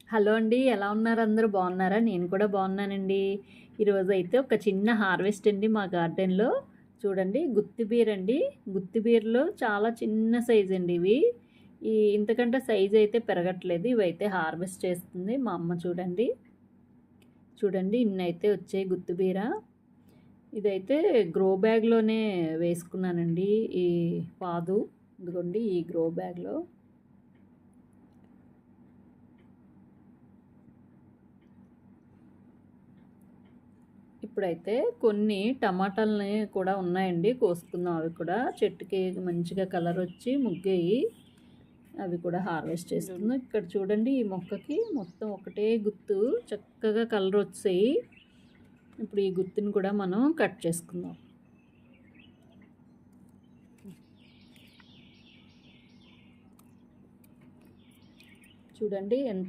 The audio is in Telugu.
హలో అండి. ఎలా ఉన్నారు అందరూ బాగున్నారా? నేను కూడా బాగున్నానండి. ఈరోజైతే ఒక చిన్న హార్వెస్ట్ అండి మా గార్డెన్‌లో. చూడండి గుత్తి బీర అండి. గుత్తి బీరలో చాలా చిన్న సైజ్ అండి ఇవి. ఇంతకంటే సైజ్ అయితే పెరగట్లేదు. ఇవైతే హార్వెస్ట్ చేస్తుంది మా అమ్మ చూడండి. చూడండి ఇన్నైతే వచ్చాయి గుత్తి బీర. ఇదైతే గ్రో బ్యాగ్‌లోనే వేసుకున్నానండి ఈ పాదు. ఇదిగోండి ఈ గ్రో బ్యాగ్‌లో. ఇప్పుడైతే కొన్ని టమాటాలని కూడా ఉన్నాయండి, కోసుకుందాం. అవి కూడా చెట్టుకి మంచిగా కలర్ వచ్చి ముగ్గాయి. అవి కూడా హార్వెస్ట్ చేస్తున్నాం. ఇక్కడ చూడండి ఈ మొక్కకి మొత్తం ఒకటే గుత్తు చక్కగా కలర్ వచ్చాయి. ఇప్పుడు ఈ గుత్తుని కూడా మనం కట్ చేసుకుందాం. చూడండి ఎంత